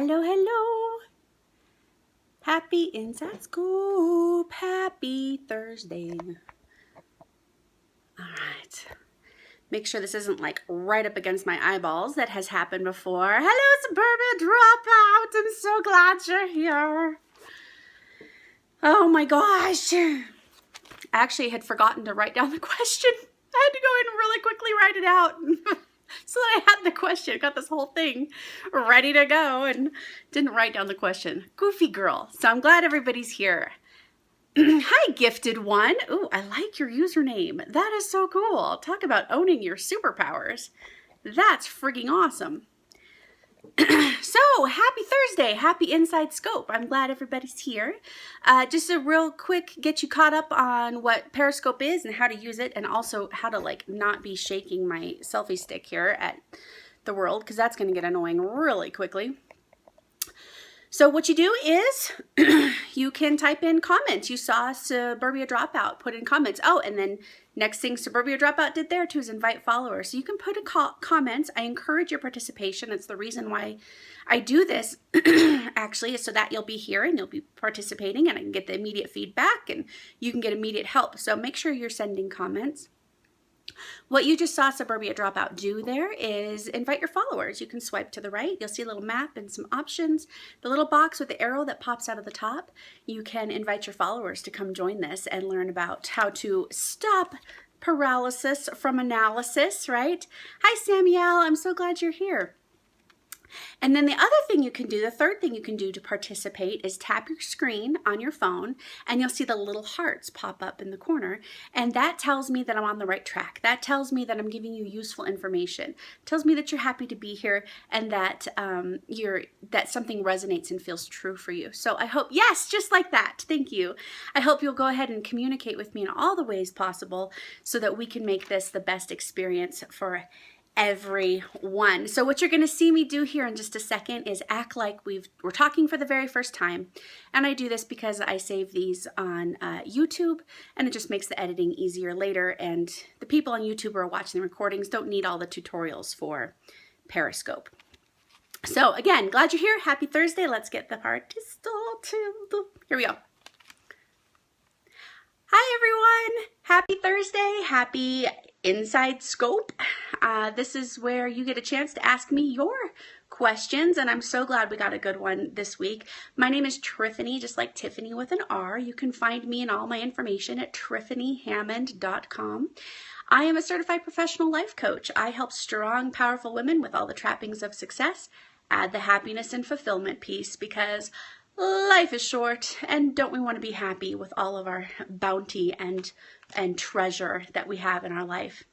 Hello, hello. Happy Inside Scoop. Happy Thursday. All right. Make sure this isn't like right up against my eyeballs. That has happened before. Hello, Suburbia Dropout. I'm so glad you're here. Oh my gosh. I actually had forgotten to write down the question. I had to go in and really quickly write it out. So that I had the question, got this whole thing ready to go and didn't write down the question. Goofy girl. So I'm glad everybody's here. Hi, gifted one. Ooh, I like your username. That is so cool. Talk about owning your superpowers. That's frigging awesome. So, happy Thursday. Happy Inside Scope. I'm glad everybody's here. Just a real quick get you caught up on what Periscope is and how to use it, and also how to like not be shaking my selfie stick here at the world, because that's going to get annoying really quickly. So what you do is you can type in comments. You saw Suburbia Dropout put in comments. Oh, and then next thing Suburbia Dropout did there too is invite followers. So you can put in comments. I encourage your participation. It's the reason why I do this actually, is so that you'll be here and you'll be participating and I can get the immediate feedback and you can get immediate help. So make sure you're sending comments. What you just saw Suburbia Dropout do there is invite your followers. You can swipe to the right. You'll see a little map and some options. The little box with the arrow that pops out of the top, you can invite your followers to come join this and learn about how to stop paralysis from analysis, right? Hi, Samuel. I'm so glad you're here. And then the other thing you can do, the third thing you can do to participate is tap your screen on your phone and you'll see the little hearts pop up in the corner. And that tells me that I'm on the right track. That tells me that I'm giving you useful information. It tells me that you're happy to be here and that that something resonates and feels true for you. So I hope, yes, just like that. Thank you. I hope you'll go ahead and communicate with me in all the ways possible so that we can make this the best experience for everyone. So what you're going to see me do here in just a second is act like we're talking for the very first time. And I do this because I save these on YouTube and it just makes the editing easier later. And the people on YouTube who are watching the recordings don't need all the tutorials for Periscope. So again, glad you're here. Happy Thursday. Let's get the party started. Here we go. Hi everyone. Happy Thursday. Happy Inside Scope. This is where you get a chance to ask me your questions, and I'm so glad we got a good one this week. My name is Triffany, just like Tiffany with an R. You can find me and all my information at tiffanyhammond.com. I am a certified professional life coach. I help strong, powerful women with all the trappings of success add the happiness and fulfillment piece, because life is short, and don't we want to be happy with all of our bounty and treasure that we have in our life?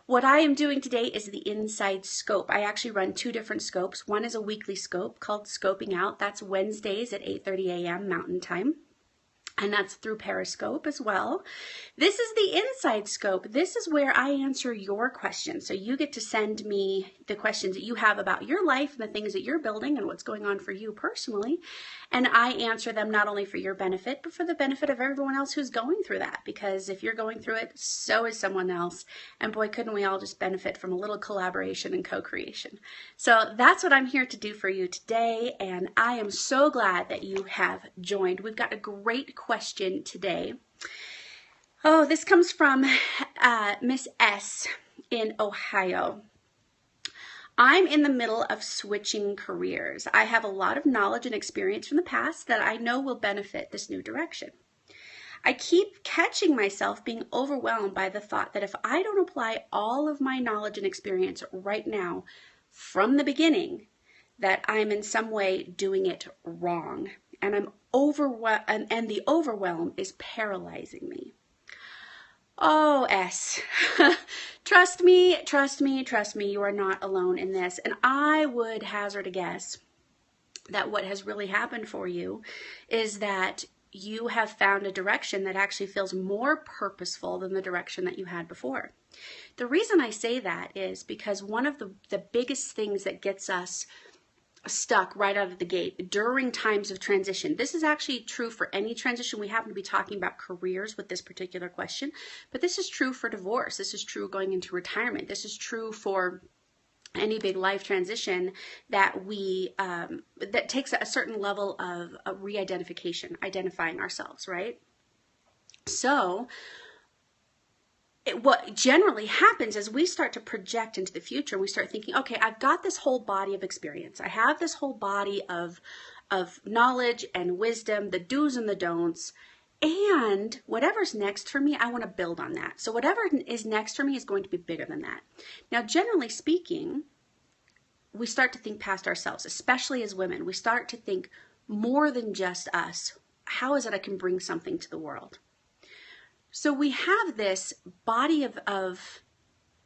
What I am doing today is the Inside Scope. I actually run two different scopes. One is a weekly scope called Scoping Out. That's Wednesdays at 8:30 a.m. Mountain Time. And that's through Periscope as well. This is the Inside Scope. This is where I answer your questions. So you get to send me the questions that you have about your life and the things that you're building and what's going on for you personally. And I answer them not only for your benefit, but for the benefit of everyone else who's going through that. Because if you're going through it, so is someone else. And boy, couldn't we all just benefit from a little collaboration and co-creation. So that's what I'm here to do for you today. And I am so glad that you have joined. We've got a great question today. Oh, this comes from Miss S in Ohio. I'm in the middle of switching careers. I have a lot of knowledge and experience from the past that I know will benefit this new direction. I keep catching myself being overwhelmed by the thought that if I don't apply all of my knowledge and experience right now from the beginning, that I'm in some way doing it wrong. And I'm overwhelmed, and the overwhelm is paralyzing me. Oh, S. Trust me, trust me, trust me, you are not alone in this. And I would hazard a guess that what has really happened for you is that you have found a direction that actually feels more purposeful than the direction that you had before. The reason I say that is because one of the biggest things that gets us stuck right out of the gate during times of transition. This is actually true for any transition. We happen to be talking about careers with this particular question, but this is true for divorce. This is true going into retirement. This is true for any big life transition that we that takes a certain level of re-identification, identifying ourselves, right? So what generally happens is we start to project into the future. We start thinking, okay, I've got this whole body of experience. I have this whole body of knowledge and wisdom, the do's and the don'ts. And whatever's next for me, I want to build on that. So whatever is next for me is going to be bigger than that. Now, generally speaking, we start to think past ourselves, especially as women. We start to think more than just us. How is it I can bring something to the world? So we have this body of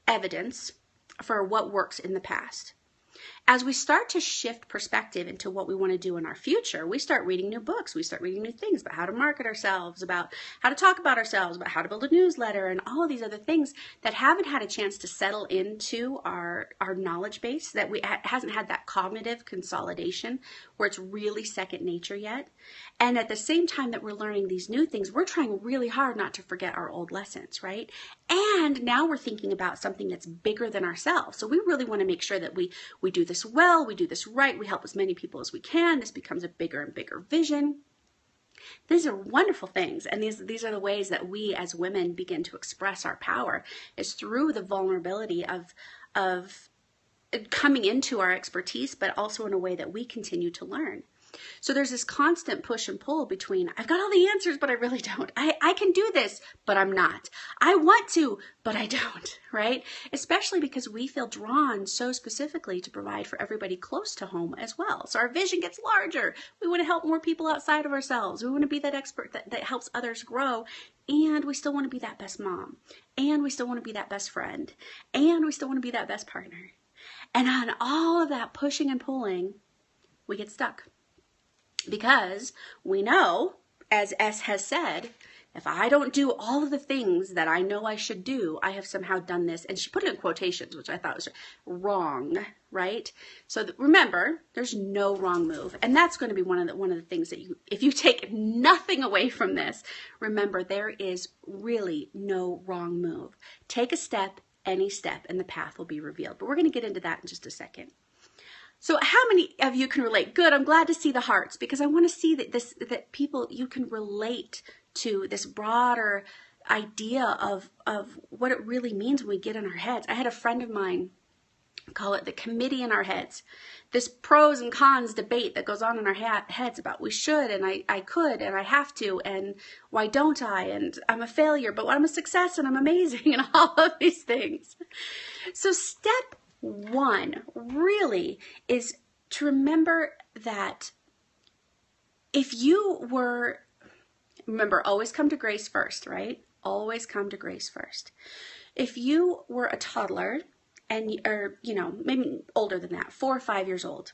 evidence for what works in the past. As we start to shift perspective into what we want to do in our future, we start reading new books, we start reading new things about how to market ourselves, about how to talk about ourselves, about how to build a newsletter, and all of these other things that haven't had a chance to settle into our knowledge base, that hasn't had that cognitive consolidation where it's really second nature yet. And at the same time that we're learning these new things, we're trying really hard not to forget our old lessons, right? And now we're thinking about something that's bigger than ourselves. So we really want to make sure that we do this well, we do this right, we help as many people as we can. This becomes a bigger and bigger vision. These are wonderful things, and these are the ways that we as women begin to express our power, is through the vulnerability of coming into our expertise, but also in a way that we continue to learn. So there's this constant push and pull between, I've got all the answers, but I really don't. I can do this, but I'm not. I want to, but I don't, right? Especially because we feel drawn so specifically to provide for everybody close to home as well. So our vision gets larger. We want to help more people outside of ourselves. We want to be that expert that helps others grow. And we still want to be that best mom. And we still want to be that best friend. And we still want to be that best partner. And on all of that pushing and pulling, we get stuck. Because we know, as S has said, if I don't do all of the things that I know I should do, I have somehow done this. And she put it in quotations, which I thought was wrong, right? So remember, there's no wrong move. And that's going to be one of the things that if you take nothing away from this, remember, there is really no wrong move. Take a step, any step, and the path will be revealed. But we're going to get into that in just a second. So how many of you can relate? Good, I'm glad to see the hearts, because I want to see that people, you can relate to this broader idea of what it really means when we get in our heads. I had a friend of mine call it the committee in our heads. This pros and cons debate that goes on in our heads about we should, and I could, and I have to, and why don't I, and I'm a failure, but I'm a success, and I'm amazing, and all of these things. So step one really is to remember that if you were, remember, always come to grace first, right? Always come to grace first. If you were a toddler, or maybe older than that, 4 or 5 years old,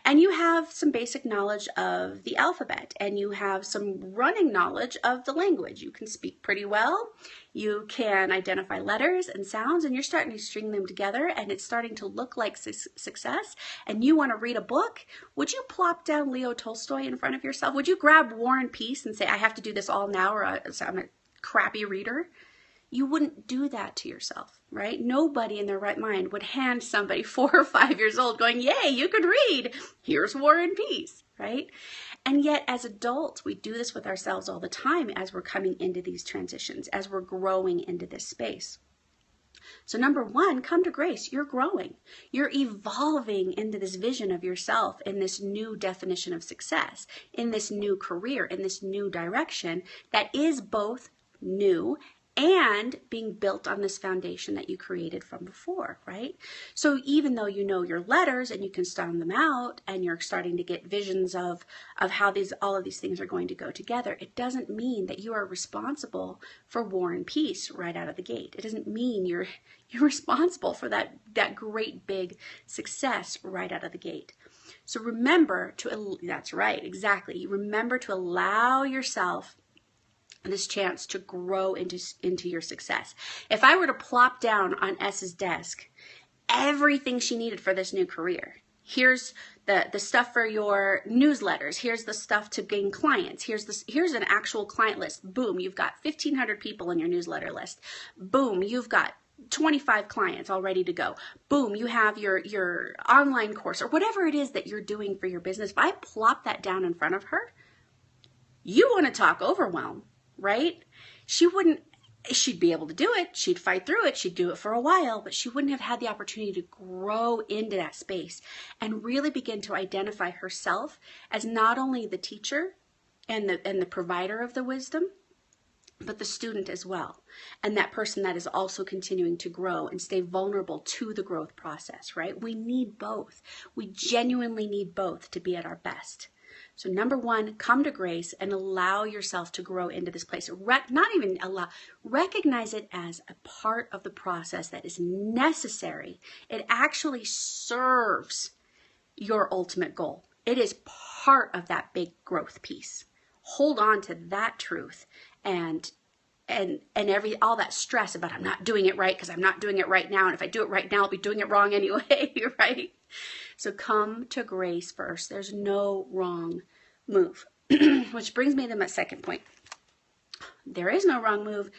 and you have some basic knowledge of the alphabet, and you have some running knowledge of the language. You can speak pretty well. You can identify letters and sounds, and you're starting to string them together, and it's starting to look like success, and you want to read a book. Would you plop down Leo Tolstoy in front of yourself? Would you grab War and Peace and say, I have to do this all now, or I'm a crappy reader? You wouldn't do that to yourself, right? Nobody in their right mind would hand somebody 4 or 5 years old going, yay, you could read. Here's War and Peace, right? And yet as adults, we do this with ourselves all the time as we're coming into these transitions, as we're growing into this space. So number one, come to grace. You're growing. You're evolving into this vision of yourself, in this new definition of success, in this new career, in this new direction that is both new and being built on this foundation that you created from before, right? So even though you know your letters and you can sound them out and you're starting to get visions of how all of these things are going to go together, it doesn't mean that you are responsible for War and Peace right out of the gate. It doesn't mean you're responsible for that great big success right out of the gate. So remember that's right, exactly. Remember to allow yourself this chance to grow into your success. If I were to plop down on S's desk everything she needed for this new career, here's the stuff for your newsletters, here's the stuff to gain clients, here's an actual client list. Boom, you've got 1,500 people in your newsletter list. Boom, you've got 25 clients all ready to go. Boom, you have your online course or whatever it is that you're doing for your business. If I plop that down in front of her, you want to talk overwhelm, right? She'd be able to do it. She'd fight through it. She'd do it for a while, but she wouldn't have had the opportunity to grow into that space and really begin to identify herself as not only the teacher and the provider of the wisdom, but the student as well. And that person that is also continuing to grow and stay vulnerable to the growth process, right? We need both. We genuinely need both to be at our best. So number one, come to grace and allow yourself to grow into this place. Recognize it as a part of the process that is necessary. It actually serves your ultimate goal. It is part of that big growth piece. Hold on to that truth and all that stress about I'm not doing it right because I'm not doing it right now. And if I do it right now, I'll be doing it wrong anyway, right? So come to grace first. There's no wrong move. Which brings me to my second point. There is no wrong move.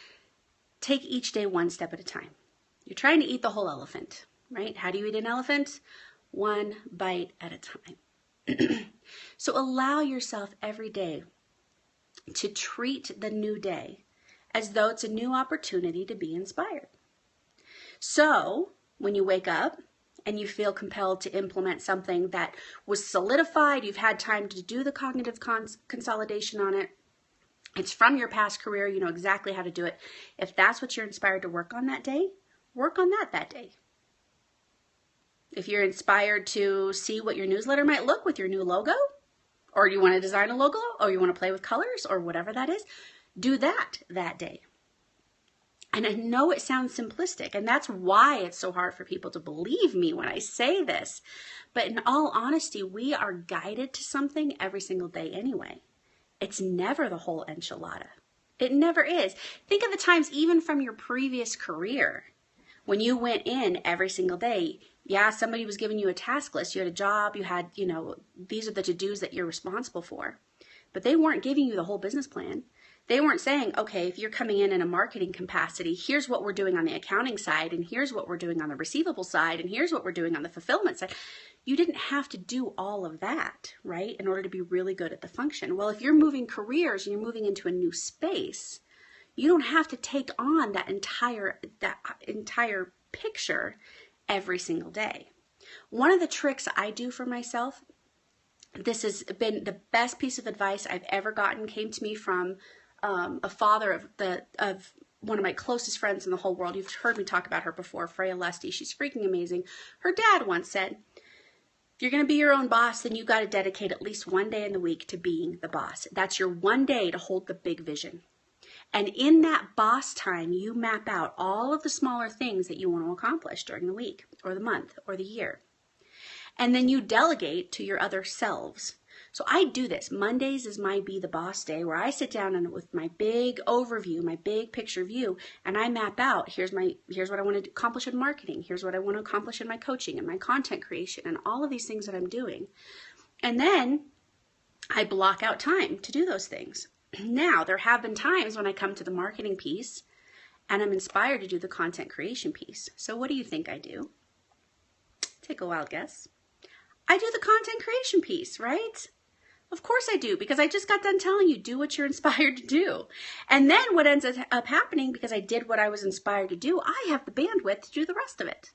Take each day one step at a time. You're trying to eat the whole elephant, right? How do you eat an elephant? One bite at a time. So allow yourself every day to treat the new day as though it's a new opportunity to be inspired. So when you wake up and you feel compelled to implement something that was solidified, you've had time to do the cognitive consolidation on it, it's from your past career, you know exactly how to do it. If that's what you're inspired to work on that day, work on that day. If you're inspired to see what your newsletter might look with your new logo, or you want to design a logo, or you want to play with colors, or whatever that is, do that day. And I know it sounds simplistic, and that's why it's so hard for people to believe me when I say this. But in all honesty, we are guided to something every single day anyway. It's never the whole enchilada. It never is. Think of the times even from your previous career when you went in every single day. Yeah, somebody was giving you a task list. You had a job. You had, these are the to-dos that you're responsible for. But they weren't giving you the whole business plan. They weren't saying, okay, if you're coming in a marketing capacity, here's what we're doing on the accounting side, and here's what we're doing on the receivable side, and here's what we're doing on the fulfillment side. You didn't have to do all of that, right, in order to be really good at the function. Well, if you're moving careers and you're moving into a new space, you don't have to take on that entire picture every single day. One of the tricks I do for myself, this has been the best piece of advice I've ever gotten, came to me from a father of one of my closest friends in the whole world. You've heard me talk about her before, Freya Lusty. She's freaking amazing. Her dad once said, if you're going to be your own boss, then you've got to dedicate at least one day in the week to being the boss. That's your one day to hold the big vision. And in that boss time, you map out all of the smaller things that you want to accomplish during the week or the month or the year. And then you delegate to your other selves. So I do this. Mondays is my Be the Boss day, where I sit down and with my big overview, my big picture view, and I map out, here's what I want to accomplish in marketing. Here's what I want to accomplish in my coaching and my content creation and all of these things that I'm doing. And then I block out time to do those things. Now, there have been times when I come to the marketing piece and I'm inspired to do the content creation piece. So what do you think I do? Take a wild guess. I do the content creation piece, right? Of course I do, because I just got done telling you, do what you're inspired to do. And then what ends up happening, because I did what I was inspired to do, I have the bandwidth to do the rest of it,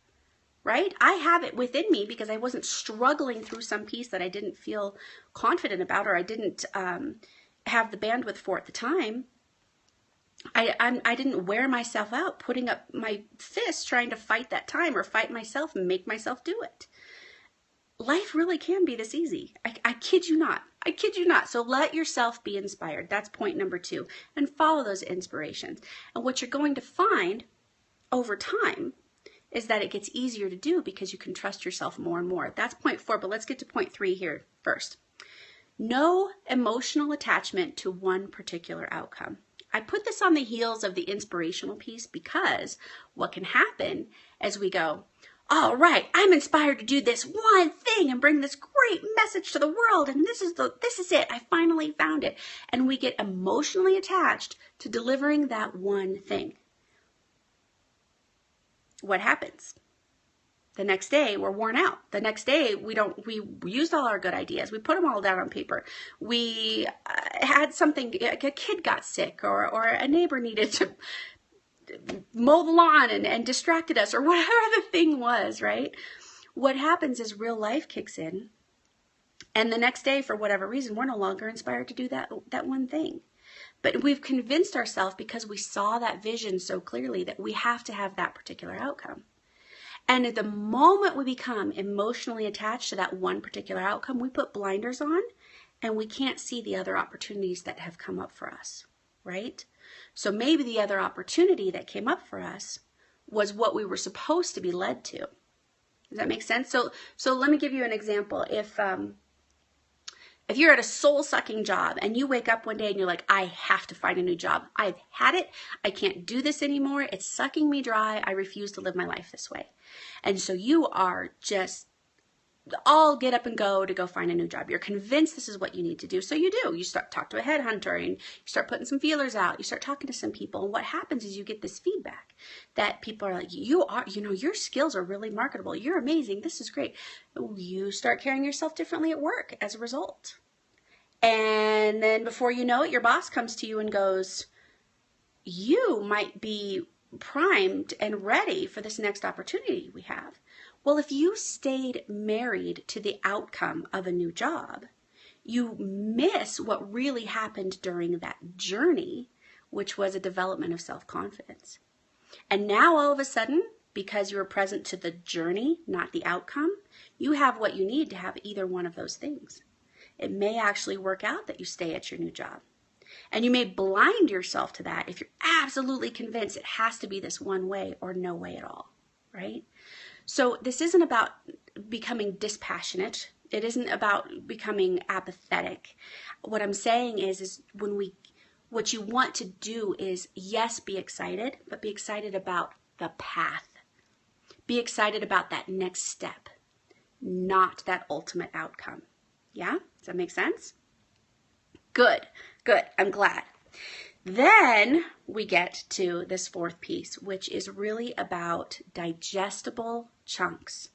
right? I have it within me because I wasn't struggling through some piece that I didn't feel confident about, or I didn't have the bandwidth for at the time. I didn't wear myself out putting up my fist trying to fight that time or fight myself and make myself do it. Life really can be this easy. I kid you not. I kid you not. So let yourself be inspired. That's point number 2. And follow those inspirations. And what you're going to find over time is that it gets easier to do because you can trust yourself more and more. That's point 4, but let's get to point 3 here first. No emotional attachment to one particular outcome. I put this on the heels of the inspirational piece because what can happen as we go, all right, I'm inspired to do this one thing and bring this great message to the world, and this is it. I finally found it. And we get emotionally attached to delivering that one thing. what happens? The next day, we're worn out. The next day, we used all our good ideas. We put them all down on paper. We had something, a kid got sick, or a neighbor needed to mow the lawn and distracted us, or whatever the thing was, right? What happens is real life kicks in, and the next day, for whatever reason, we're no longer inspired to do that one thing. But we've convinced ourselves, because we saw that vision so clearly, that we have to have that particular outcome. And at the moment we become emotionally attached to that one particular outcome, we put blinders on and we can't see the other opportunities that have come up for us, right? So maybe the other opportunity that came up for us was what we were supposed to be led to. Does that make sense? So let me give you an example. If you're at a soul-sucking job and you wake up one day and you're like, I have to find a new job. I've had it. I can't do this anymore. It's sucking me dry. I refuse to live my life this way. And so you are just all get up and go to go find a new job. You're convinced this is what you need to do. So you do. You start talk to a headhunter and you start putting some feelers out. You start talking to some people. And what happens is you get this feedback that people are like, your skills are really marketable. You're amazing. This is great. You start carrying yourself differently at work as a result. And then before you know it, your boss comes to you and goes, you might be primed and ready for this next opportunity we have. Well, if you stayed married to the outcome of a new job, you miss what really happened during that journey, which was a development of self-confidence. And now all of a sudden, because you were present to the journey, not the outcome, you have what you need to have either one of those things. It may actually work out that you stay at your new job. And you may blind yourself to that if you're absolutely convinced it has to be this one way or no way at all, right? So this isn't about becoming dispassionate. It isn't about becoming apathetic. What I'm saying is what you want to do is, yes, be excited, but be excited about the path. Be excited about that next step, not that ultimate outcome. Yeah? Does that make sense? Good. I'm glad. Then we get to this fourth piece, which is really about digestible chunks.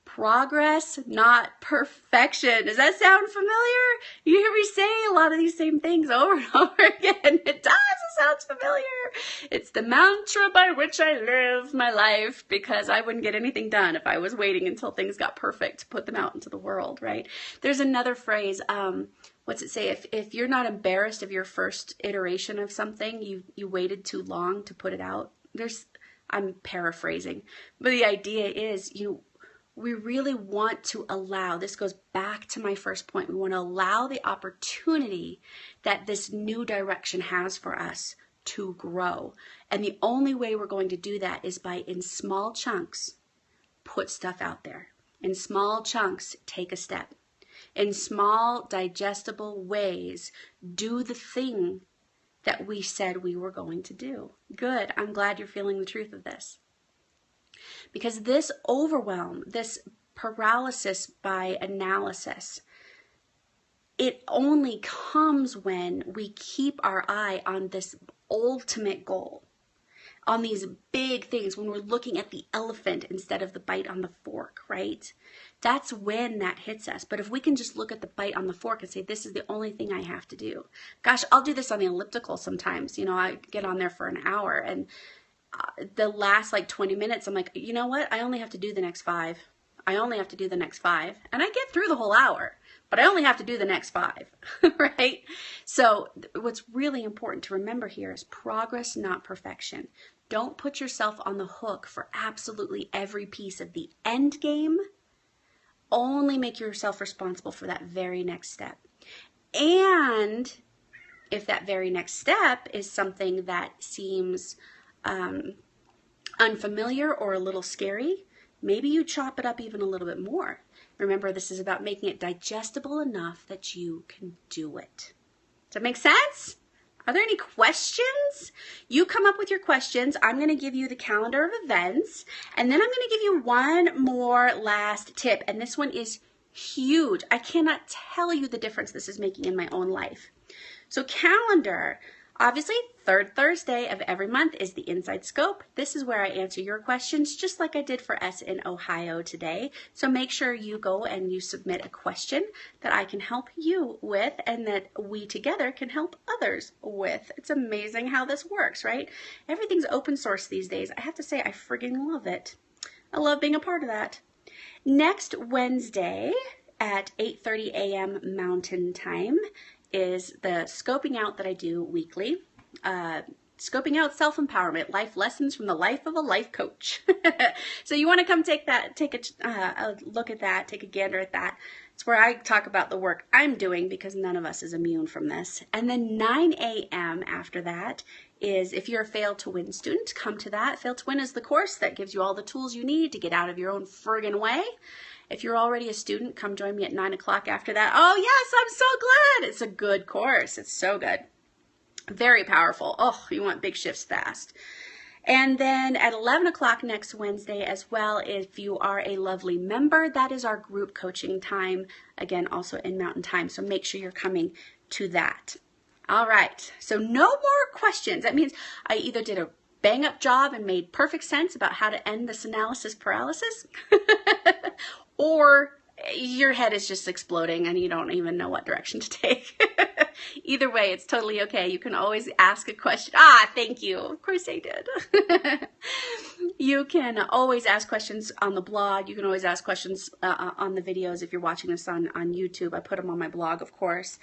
Progress, not perfection. Does that sound familiar? You hear me say a lot of these same things over and over again. It does. It sounds familiar. It's the mantra by which I live my life, because I wouldn't get anything done if I was waiting until things got perfect to put them out into the world, right? There's another phrase, what's it say? If you're not embarrassed of your first iteration of something, you waited too long to put it out. I'm paraphrasing, but the idea is, we really want to allow, this goes back to my first point, we want to allow the opportunity that this new direction has for us to grow. And the only way we're going to do that is by, in small chunks, put stuff out there. In small chunks, take a step. In small, digestible ways, do the thing that we said we were going to do. Good. I'm glad you're feeling the truth of this. Because this overwhelm, this paralysis by analysis, it only comes when we keep our eye on this ultimate goal, on these big things, when we're looking at the elephant instead of the bite on the fork, right? That's when that hits us. But if we can just look at the bite on the fork and say, this is the only thing I have to do. Gosh, I'll do this on the elliptical sometimes. I get on there for an hour, and the last 20 minutes, I'm like, you know what? I only have to do the next 5. I only have to do the next 5. And I get through the whole hour, but I only have to do the next 5, right? So what's really important to remember here is progress, not perfection. Don't put yourself on the hook for absolutely every piece of the end game. Only make yourself responsible for that very next step. And if that very next step is something that seems unfamiliar or a little scary, maybe you chop it up even a little bit more. Remember, this is about making it digestible enough that you can do it. Does that make sense? Are there any questions? You come up with your questions. I'm going to give you the calendar of events, and then I'm going to give you one more last tip, and this one is huge. I cannot tell you the difference this is making in my own life. So calendar, Obviously, third Thursday of every month is the Inside Scope. This is where I answer your questions just like I did for S in Ohio today. So make sure you go and you submit a question that I can help you with and that we together can help others with. It's amazing how this works, right? Everything's open source these days. I have to say, I friggin' love it. I love being a part of that. Next Wednesday at 8:30 a.m. Mountain Time is the scoping out that I do weekly. Scoping out self-empowerment, life lessons from the life of a life coach. So you want to come take a look at that, take a gander at that. It's where I talk about the work I'm doing because none of us is immune from this. And then 9 a.m. after that is, if you're a Fail to Win student, come to that. Fail to Win is the course that gives you all the tools you need to get out of your own friggin' way. If you're already a student, come join me at 9 o'clock after that. Oh yes, I'm so glad. It's a good course. It's so good. Very powerful. Oh, you want big shifts fast. And then at 11 o'clock next Wednesday as well, if you are a lovely member, that is our group coaching time. Again, also in Mountain Time. So make sure you're coming to that. All right. So no more questions. That means I either did a bang up job and made perfect sense about how to end this analysis paralysis, or your head is just exploding and you don't even know what direction to take. Either way, it's totally okay. You can always ask a question. Ah, thank you. Of course I did. You can always ask questions on the blog. You can always ask questions on the videos if you're watching this on YouTube. I put them on my blog, of course.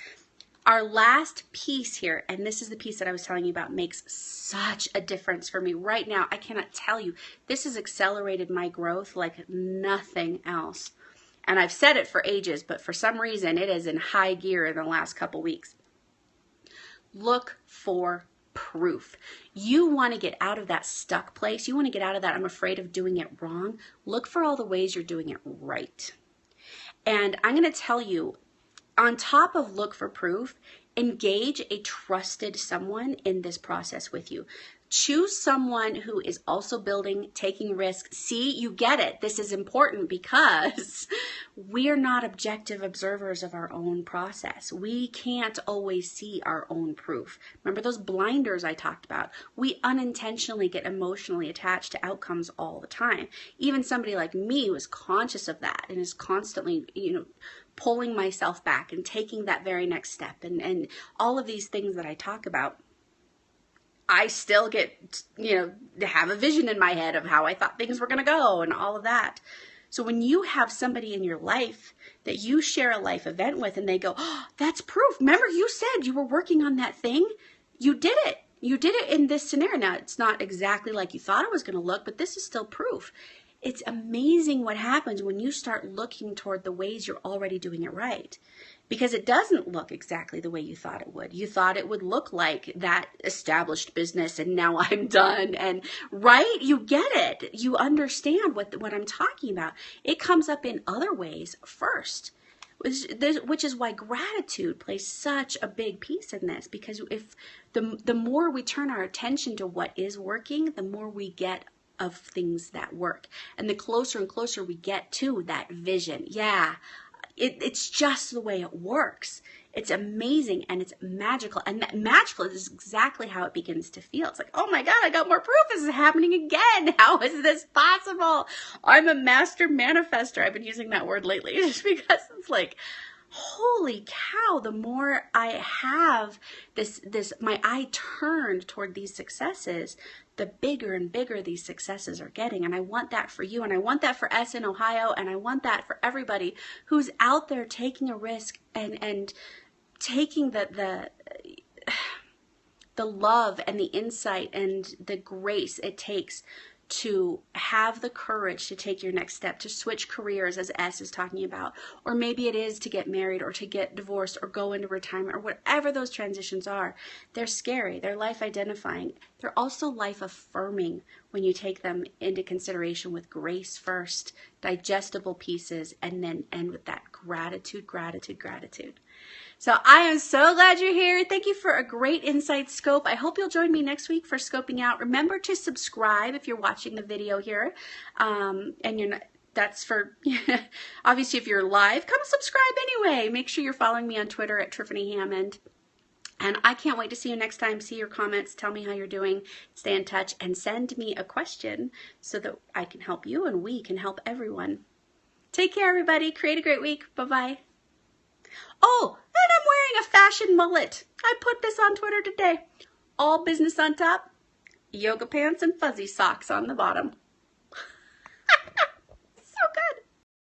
Our last piece here, and this is the piece that I was telling you about, makes such a difference for me right now. I cannot tell you. This has accelerated my growth like nothing else. And I've said it for ages, but for some reason it is in high gear in the last couple weeks. Look for proof. You want to get out of that stuck place. You want to get out of that I'm afraid of doing it wrong. Look for all the ways you're doing it right. And I'm going to tell you, on top of look for proof, engage a trusted someone in this process with you. Choose someone who is also building, taking risks. See, you get it. This is important because we're not objective observers of our own process. We can't always see our own proof. Remember those blinders I talked about? We unintentionally get emotionally attached to outcomes all the time. Even somebody like me was conscious of that and is constantly, pulling myself back and taking that very next step and all of these things that I talk about. I still get, to have a vision in my head of how I thought things were going to go and all of that. So when you have somebody in your life that you share a life event with and they go, oh, that's proof. Remember you said you were working on that thing? You did it. You did it in this scenario. Now, it's not exactly like you thought it was going to look, but this is still proof. It's amazing what happens when you start looking toward the ways you're already doing it right. Because it doesn't look exactly the way you thought it would. You thought it would look like that established business and now I'm done. And right, you get it. You understand what I'm talking about. It comes up in other ways first, which is why gratitude plays such a big piece in this. Because if the more we turn our attention to what is working, the more we get of things that work. And the closer and closer we get to that vision. Yeah. It's just the way it works. It's amazing and it's magical. And that magical is exactly how it begins to feel. It's like, oh my God, I got more proof. This is happening again. How is this possible? I'm a master manifester. I've been using that word lately just because it's like, holy cow, the more I have my eye turned toward these successes, the bigger and bigger these successes are getting. And I want that for you. And I want that for us in Ohio. And I want that for everybody who's out there taking a risk and taking the love and the insight and the grace it takes to have the courage to take your next step, to switch careers as S is talking about, or maybe it is to get married or to get divorced or go into retirement or whatever those transitions are. They're scary. They're life identifying. They're also life affirming when you take them into consideration with grace first, digestible pieces, and then end with that gratitude, gratitude, gratitude. So I am so glad you're here. Thank you for a great Inside Scope. I hope you'll join me next week for scoping out. Remember to subscribe if you're watching the video here. And you're not, that's for, obviously if you're live, come subscribe anyway. Make sure you're following me on Twitter at Triffany Hammond. And I can't wait to see you next time. See your comments. Tell me how you're doing. Stay in touch and send me a question so that I can help you and we can help everyone. Take care, everybody. Create a great week. Bye-bye. Oh, and I'm wearing a fashion mullet. I put this on Twitter today. All business on top, yoga pants and fuzzy socks on the bottom.